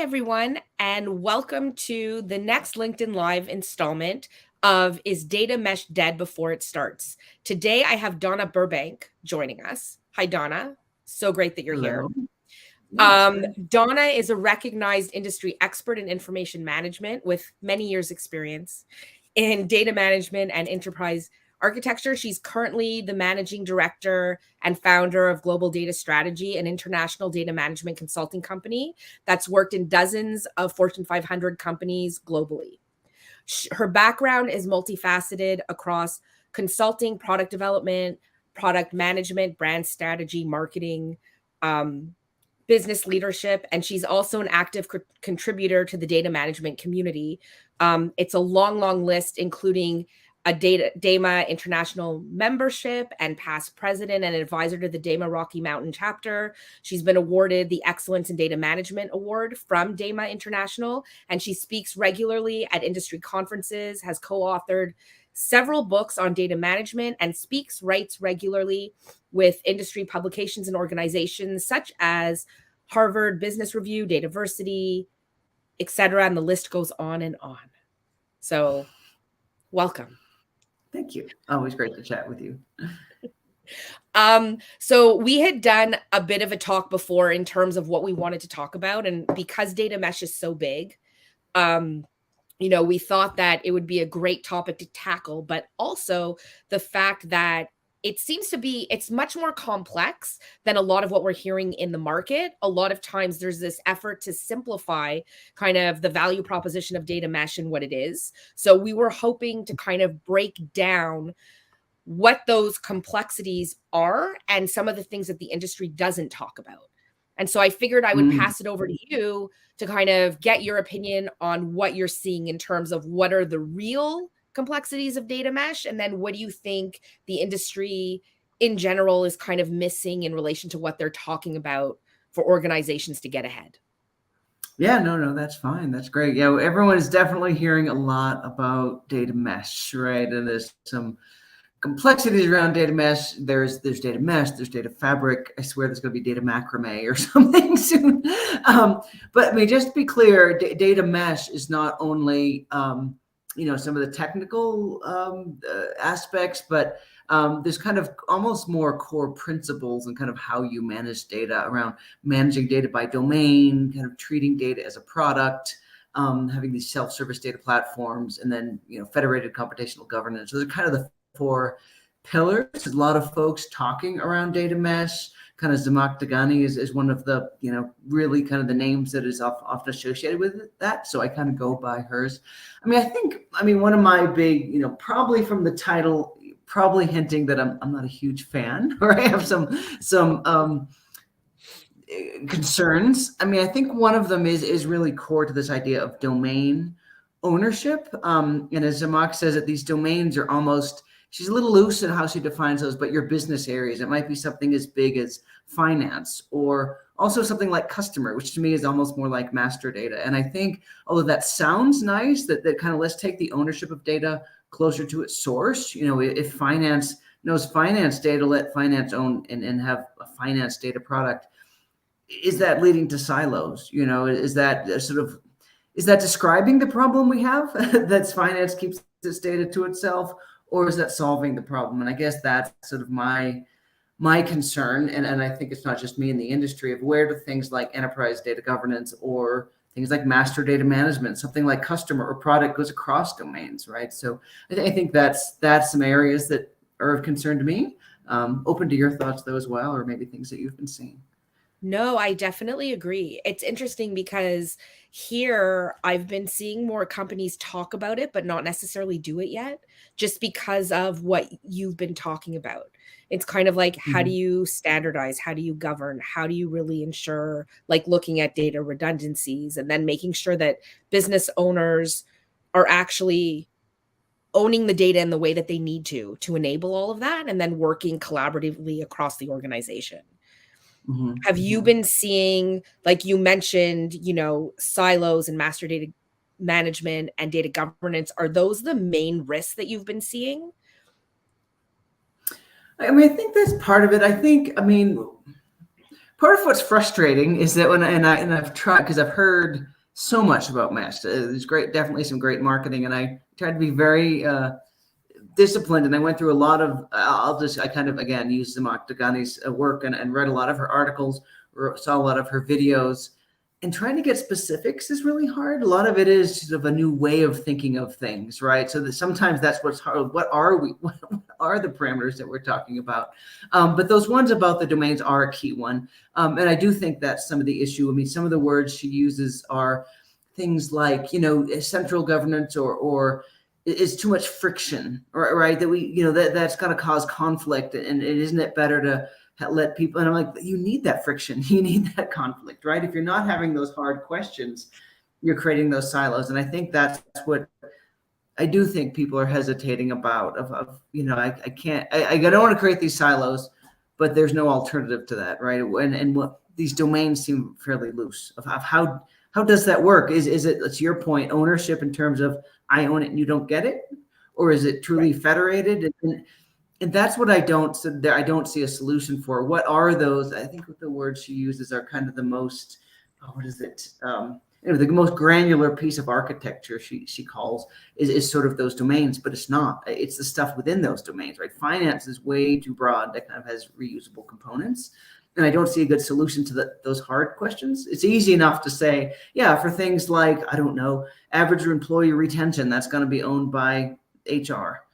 everyone, and welcome to the next LinkedIn Live installment of Is Data Mesh Dead Before It Starts? Today, I have Donna Burbank joining us. Hi, Donna. So great that you're here. Hello. Yes. Donna is a recognized industry expert in information management with many years' experience in data management and enterprise architecture. She's currently the managing director and founder of Global Data Strategy, an international data management consulting company that's worked in dozens of Fortune 500 companies globally. Her background is multifaceted across consulting, product development, product management, brand strategy, marketing, business leadership, and she's also an active contributor to the data management community. It's a long list, including a DAMA international membership and past president and advisor to the DAMA Rocky Mountain chapter. She's been awarded the Excellence in Data Management Award from DAMA International, and she speaks regularly at industry conferences, has co-authored several books on data management, and writes regularly with industry publications and organizations such as Harvard Business Review, Dataversity, etc. And the list goes on and on. So welcome. Thank you. Always great to chat with you. So we had done a bit of a talk before in terms of what we wanted to talk about. And because data mesh is so big, we thought that it would be a great topic to tackle, but also the fact that it's much more complex than a lot of what we're hearing in the market. A lot of times there's this effort to simplify kind of the value proposition of data mesh and what it is. So we were hoping to kind of break down what those complexities are and some of the things that the industry doesn't talk about. And so I figured I would pass it over to you to kind of get your opinion on what you're seeing in terms of what are the real complexities of data mesh, and then what do you think the industry in general is kind of missing in relation to what they're talking about for organizations to get ahead? Yeah, no, that's fine. That's great. Yeah, everyone is definitely hearing a lot about data mesh, right? And there's some complexities around data mesh. There's data mesh, there's data fabric. I swear there's going to be data macrame or something soon. But I mean, just to be clear, data mesh is not only some of the technical aspects, but there's kind of almost more core principles and kind of how you manage data around managing data by domain, kind of treating data as a product, having these self-service data platforms, and then federated computational governance. So they're kind of the four pillars. There's a lot of folks talking around data mesh. Kind of Zhamak Dehghani is one of the, really kind of the names that is often associated with that. So I kind of go by hers. I mean, one of my big, probably from the title, probably hinting that I'm not a huge fan, or I have some concerns. I mean, I think one of them is really core to this idea of domain ownership. And as Zhamak says, that these domains are almost, she's a little loose in how she defines those, but your business areas. It might be something as big as finance, or also something like customer, which to me is almost more like master data. And I think, although that sounds nice, that kind of let's take the ownership of data closer to its source. If finance knows finance data, let finance own and have a finance data product. Is that leading to silos? Is that describing the problem we have that finance keeps this data to itself? Or is that solving the problem? And I guess that's sort of my concern. And I think it's not just me in the industry of where do things like enterprise data governance or things like master data management, something like customer or product goes across domains, right? So I think that's some areas that are of concern to me. Open to your thoughts though as well, or maybe things that you've been seeing. No, I definitely agree. It's interesting because here I've been seeing more companies talk about it, but not necessarily do it yet, just because of what you've been talking about. It's kind of like, how do you standardize? How do you govern? How do you really ensure, like looking at data redundancies and then making sure that business owners are actually owning the data in the way that they need to enable all of that, and then working collaboratively across the organization. Have you been seeing, like you mentioned, silos and master data management and data governance? Are those the main risks that you've been seeing? I mean, I think that's part of it. I mean, part of what's frustrating is that I've tried, because I've heard so much about mesh. There's definitely some great marketing, and I tried to be very disciplined. And I went through a lot of. I kind of again used Zamak Dehghani's work and read a lot of her articles, saw a lot of her videos, and trying to get specifics is really hard. A lot of it is sort of a new way of thinking of things, right? So that sometimes that's what's hard. What are we? What are the parameters that we're talking about? But those ones about the domains are a key one, and I do think that's some of the issue. I mean, some of the words she uses are things like central governance or is too much friction, right? That that's going to cause conflict, and isn't it better to let people, and I'm like, you need that friction, you need that conflict, right? If you're not having those hard questions, you're creating those silos. And I think that's what I do think people are hesitating about I can't, I don't want to create these silos, but there's no alternative to that, right? And what these domains seem fairly loose of how does that work? Is it, to your point, ownership in terms of I own it and you don't get it? Or is it truly federated? And that's what I don't see a solution for. What are those? I think what the words she uses are kind of the most, what is it? The most granular piece of architecture she calls is sort of those domains, but it's not. It's the stuff within those domains, right? Finance is way too broad that kind of has reusable components. And I don't see a good solution to those hard questions. It's easy enough to say, yeah, for things like, I don't know, average employee retention, that's going to be owned by HR.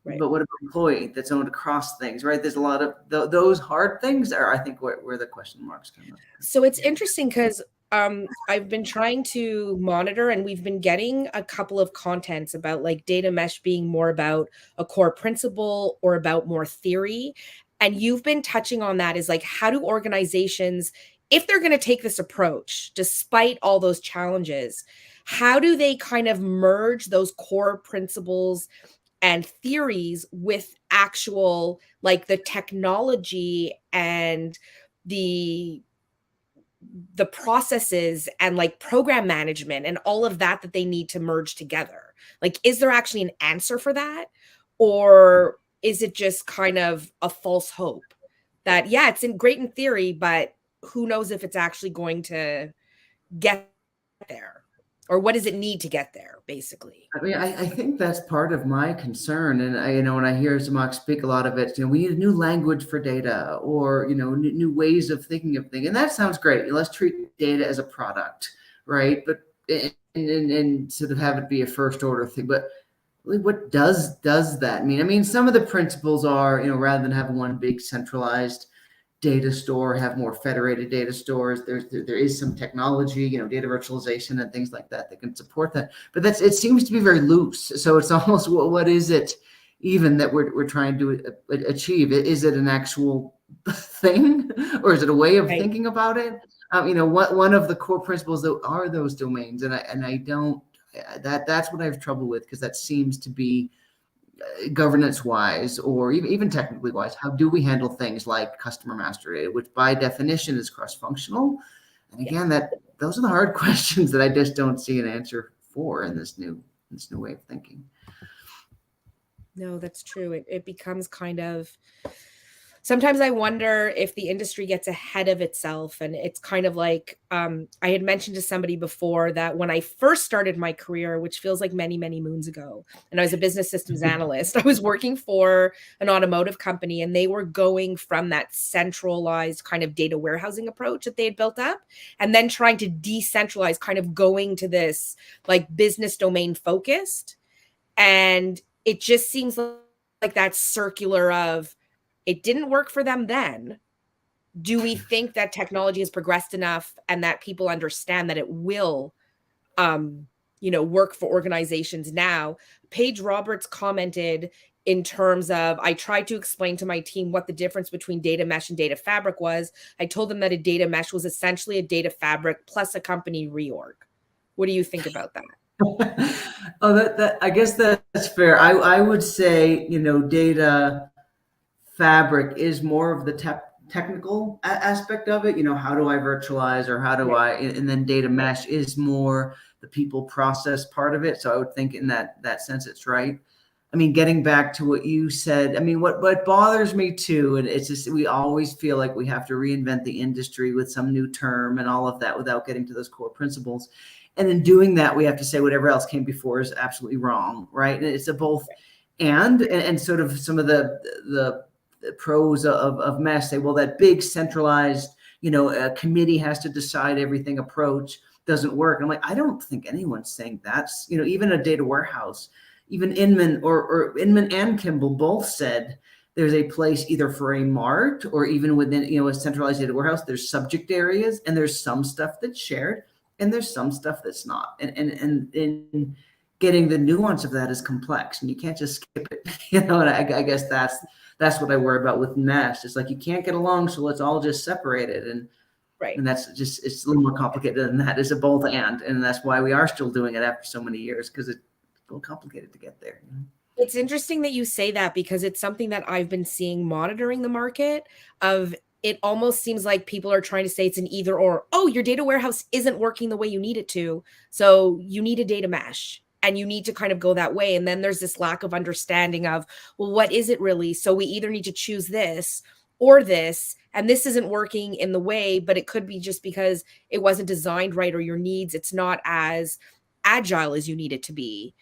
Right. But what about employee that's owned across things, right? There's a lot of those hard things are, I think, where the question marks come up. So it's interesting because I've been trying to monitor, and we've been getting a couple of contents about like data mesh being more about a core principle or about more theory. And you've been touching on that, is like, how do organizations, if they're going to take this approach, despite all those challenges, how do they kind of merge those core principles and theories with actual, like, the technology and the processes and like program management and all of that they need to merge together? Like, is there actually an answer for that? Or is it just kind of a false hope that, yeah, it's great in theory, but who knows if it's actually going to get there? Or what does it need to get there, basically? I mean, I think that's part of my concern. And when I hear Zamak speak, a lot of it, we need a new language for data, or, new ways of thinking of things. And that sounds great. Let's treat data as a product, right? But, and sort of have it be a first order thing. But what does that mean? I mean, some of the principles are, rather than having one big centralized data store, have more federated data stores. There is some technology, data virtualization and things like that can support that. But it seems to be very loose. So it's almost, what is it even that we're trying to achieve? Is it an actual thing, or is it a way of thinking about it? One of the core principles are those domains, and I don't. That's what I have trouble with, because that seems to be governance wise, or even technically wise. How do we handle things like customer master data, which by definition is cross-functional? And again, those are the hard questions that I just don't see an answer for in this new way of thinking. No, that's true. It becomes kind of, sometimes I wonder if the industry gets ahead of itself. And it's kind of like, I had mentioned to somebody before that when I first started my career, which feels like many, many moons ago, and I was a business systems analyst, I was working for an automotive company, and they were going from that centralized kind of data warehousing approach that they had built up, and then trying to decentralize, kind of going to this like business domain focused. And it just seems like that circular of, it didn't work for them then. Do we think that technology has progressed enough and that people understand that it will, work for organizations now? Paige Roberts commented in terms of, I tried to explain to my team what the difference between data mesh and data fabric was. I told them that a data mesh was essentially a data fabric plus a company reorg. What do you think about that? Oh, that I guess that's fair. I would say, data fabric is more of the technical aspect of it. How do I virtualize, or how do and then data mesh is more the people process part of it. So I would think in that sense, it's right. I mean, getting back to what you said, I mean, what bothers me too, and it's just, we always feel like we have to reinvent the industry with some new term and all of that without getting to those core principles, And in doing that, we have to say whatever else came before is absolutely wrong, right? And it's a both and sort of some of the pros of mesh say, well, that big centralized, committee has to decide everything approach doesn't work. I'm like, I don't think anyone's saying that's, even a data warehouse, even Inman or Inman and Kimball both said there's a place either for a mart or even within, a centralized data warehouse, there's subject areas and there's some stuff that's shared and there's some stuff that's not. And in getting the nuance of that is complex and you can't just skip it, and I guess that's what I worry about with mesh. It's like you can't get along, so let's all just separate it. And that's just, it's a little more complicated than that. It's a both and that's why we are still doing it after so many years, because it's a little complicated to get there. It's interesting that you say that, because it's something that I've been seeing monitoring the market of. It almost seems like people are trying to say it's an either or. Oh, your data warehouse isn't working the way you need it to, so you need a data mesh and you need to kind of go that way. And then there's this lack of understanding of, well, what is it really? So we either need to choose this or this, and this isn't working in the way, but it could be just because it wasn't designed right, or your needs, it's not as agile as you need it to be,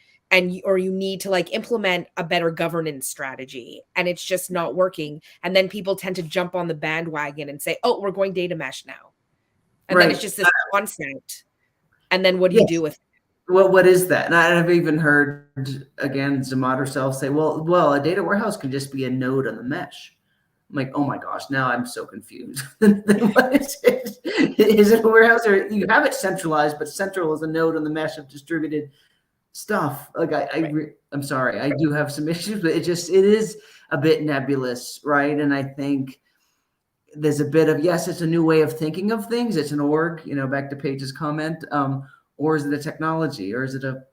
or you need to like implement a better governance strategy and it's just not working. And then people tend to jump on the bandwagon and say, oh, we're going data mesh now. And then it's just this concept. And then what do you do with it? Well, what is that? And I've even heard, again, Zamat herself say, well, a data warehouse can just be a node on the mesh. I'm like, oh my gosh, now I'm so confused. What is it? Is it a warehouse, or you have it centralized, but central is a node on the mesh of distributed stuff? Like I'm sorry, I do have some issues, but it is a bit nebulous, right? And I think there's a bit of, yes, it's a new way of thinking of things. It's an org, back to Paige's comment, or is it a technology, or is it a,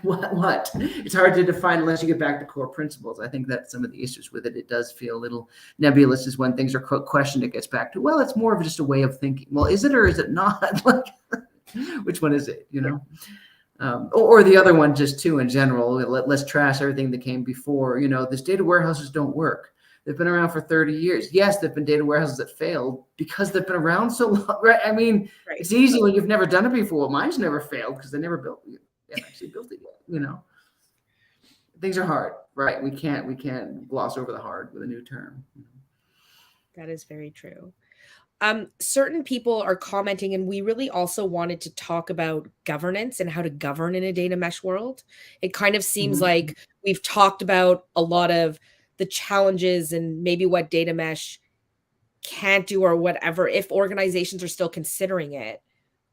what? It's hard to define unless you get back to core principles. I think that's some of the issues with it. It does feel a little nebulous is when things are questioned. It gets back to, well, it's more of just a way of thinking. Well, is it or is it not? Like, which one is it, or the other one, just too, in general, let's trash everything that came before. These data warehouses don't work. They've been around for 30 years. Yes, there've been data warehouses that failed because they've been around so long, right? I mean, It's easy when you've never done it before. Mine's never failed because they never actually built it yet. Things are hard, right? We can't gloss over the hard with a new term. That is very true. Certain people are commenting, and we really also wanted to talk about governance and how to govern in a data mesh world. It kind of seems like we've talked about a lot of the challenges and maybe what data mesh can't do or whatever. If organizations are still considering it,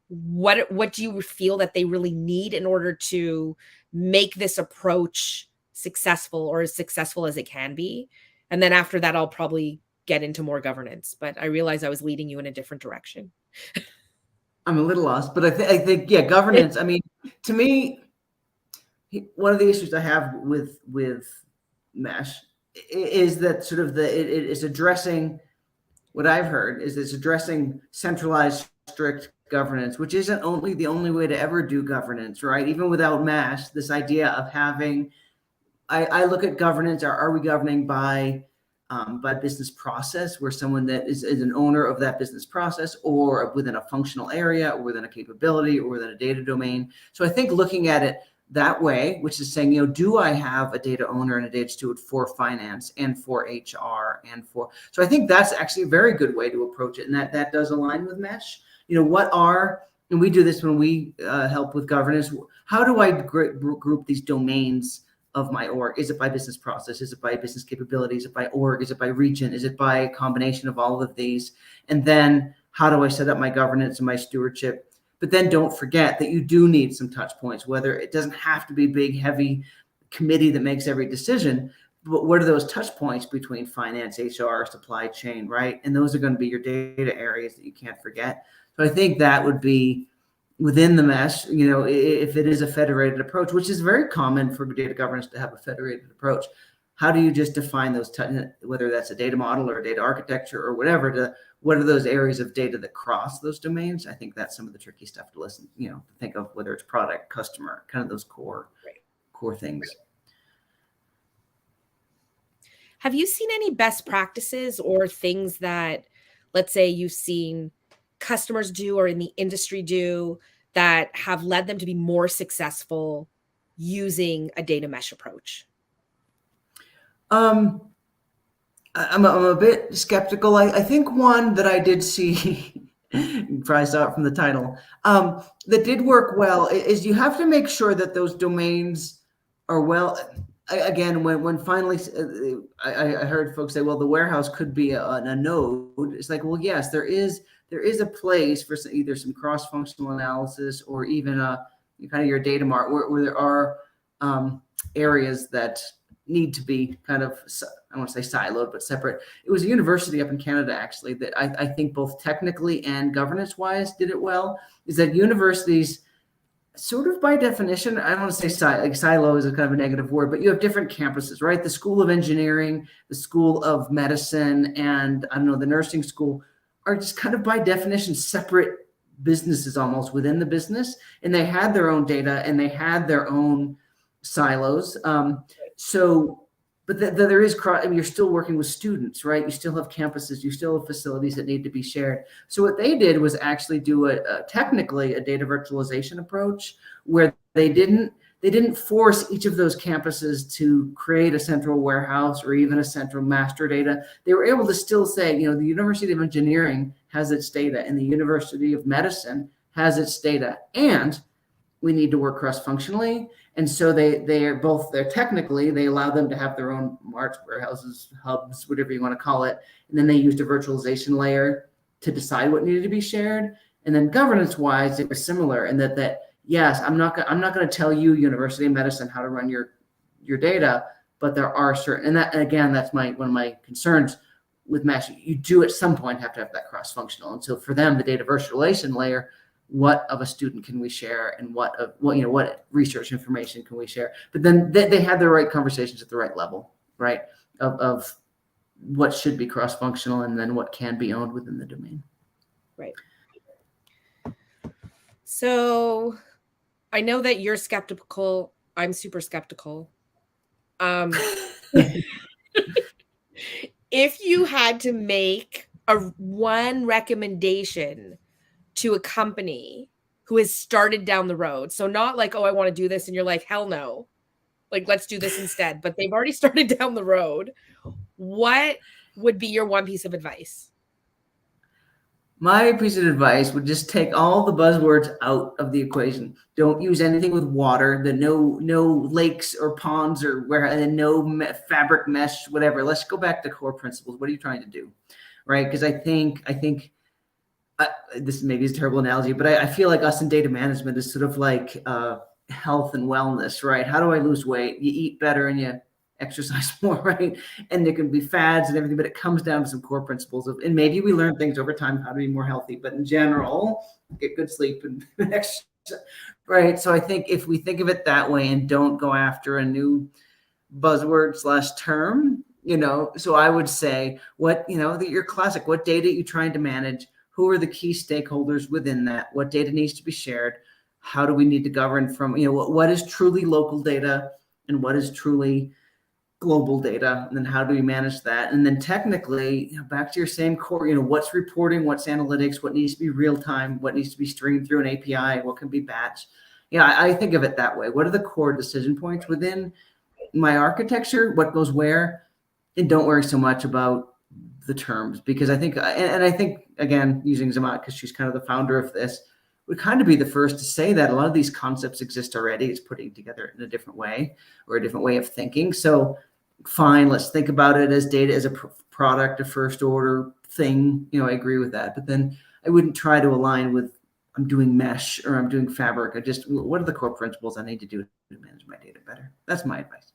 what do you feel that they really need in order to make this approach successful, or as successful as it can be? And then after that, I'll probably get into more governance, but I realized I was leading you in a different direction. I'm a little lost, but I think, yeah, governance. I mean, to me, one of the issues I have with mesh is that sort of it is addressing, what I've heard is it's addressing centralized strict governance, which isn't the only way to ever do governance, right? Even without mesh, this idea of having, I look at governance, are we governing by business process, where someone that is an owner of that business process, or within a functional area, or within a capability, or within a data domain. So I think looking at it that way, which is saying, do I have a data owner and a data steward for finance and for HR so I think that's actually a very good way to approach it. And that does align with mesh. And we do this when we help with governance. How do I group these domains of my org? Is it by business process? Is it by business capabilities? Is it by org? Is it by region? Is it by a combination of all of these? And then how do I set up my governance and my stewardship? But then don't forget that you do need some touch points, whether it doesn't have to be a big, heavy committee that makes every decision, but what are those touch points between finance, HR, supply chain, right? And those are going to be your data areas that you can't forget. So I think that would be within the mesh, if it is a federated approach, which is very common for data governance to have a federated approach. How do you just define those, whether that's a data model or a data architecture or whatever, what are those areas of data that cross those domains? I think that's some of the tricky stuff to to think of, whether it's product, customer, kind of those core things. Have you seen any best practices or things that, let's say, you've seen customers do or in the industry do that have led them to be more successful using a data mesh approach? I'm a bit skeptical. I think one that I did see, you probably saw it from the title, that did work well is you have to make sure that those domains are well. Again, when finally I heard folks say, well, the warehouse could be a node. It's like, well, yes, there is a place for either some cross-functional analysis or even a kind of your data mart where there are areas that need to be kind of, I want to say siloed, but separate. It was a university up in Canada, actually, that I think both technically and governance-wise did it well, is that universities, sort of by definition, I don't want to say like silo is a kind of a negative word, but you have different campuses, right? The School of Engineering, the School of Medicine, and I don't know, the nursing school are just kind of by definition separate businesses almost within the business. And they had their own data and they had their own silos. But there is, I mean, you're still working with students, right? You still have campuses, you still have facilities that need to be shared. So what they did was actually do technically a data virtualization approach where they didn't force each of those campuses to create a central warehouse or even a central master data. They were able to still say, the University of Engineering has its data and the University of Medicine has its data, and we need to work cross-functionally. And so they're technically, they allow them to have their own marts, warehouses, hubs, whatever you want to call it. And then they used a virtualization layer to decide what needed to be shared. And then governance-wise, it was similar in that yes, I'm not going to tell you, University of Medicine, how to run your data, but there are certain, and again, that's one of my concerns with mesh. You do at some point have to have that cross-functional. And so for them, the data virtualization layer, what of a student can we share and what research information can we share? But then they had the right conversations at the right level, right? Of what should be cross-functional and then what can be owned within the domain. Right. So I know that you're skeptical. I'm super skeptical. If you had to make one recommendation to a company who has started down the road, so not like, oh, I want to do this, and you're like, hell no, like, let's do this instead, but they've already started down the road, what would be your one piece of advice? My piece of advice would just take all the buzzwords out of the equation. Don't use anything with water. No lakes or ponds or and no fabric mesh, whatever. Let's go back to core principles. What are you trying to do, right? Because I think this maybe is a terrible analogy, but I feel like us in data management is sort of like health and wellness, right? How do I lose weight? You eat better and you exercise more, right? And there can be fads and everything, but it comes down to some core principles and maybe we learn things over time how to be more healthy, but in general, get good sleep and exercise, right? So I think if we think of it that way and don't go after a new buzzword / term, so I would say your classic, what data are you trying to manage? Who are the key stakeholders within that? What data needs to be shared? How do we need to govern from, what is truly local data and what is truly global data? And then how do we manage that? And then technically, back to your same core, what's reporting, what's analytics, what needs to be real time, what needs to be streamed through an API, what can be batched. I think of it that way. What are the core decision points within my architecture? What goes where? And don't worry so much about the terms, because I think, and I think, again, using Zamaat, because she's kind of the founder of this, would kind of be the first to say that a lot of these concepts exist already. It's putting together in a different way or a different way of thinking. So fine, let's think about it as data as a product, a first order thing. I agree with that. But then I wouldn't try to align with, I'm doing mesh or I'm doing fabric. What are the core principles I need to do to manage my data better? That's my advice.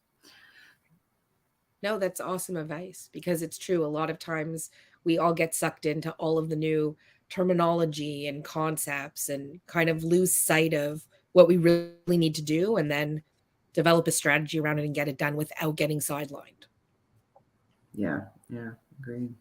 No, that's awesome advice, because it's true. A lot of times we all get sucked into all of the new terminology and concepts and kind of lose sight of what we really need to do, and then develop a strategy around it and get it done without getting sidelined. Yeah, agreed.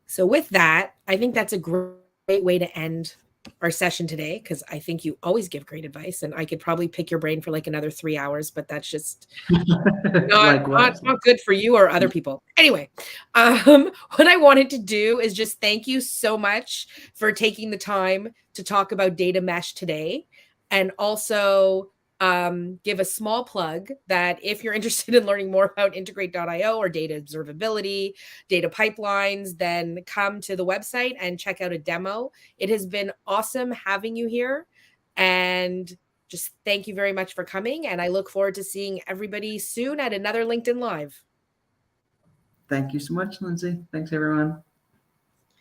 So with that, I think that's a great way to end our session today, because I think you always give great advice, and I could probably pick your brain for like another 3 hours, but that's just Likewise. not good for you or other people. Anyway, what I wanted to do is just thank you so much for taking the time to talk about data mesh today, and also give a small plug that if you're interested in learning more about integrate.io or data observability, data pipelines, then come to the website and check out a demo. It has been awesome having you here, and just thank you very much for coming. And I look forward to seeing everybody soon at another LinkedIn Live. Thank you so much, Lindsay. Thanks, everyone.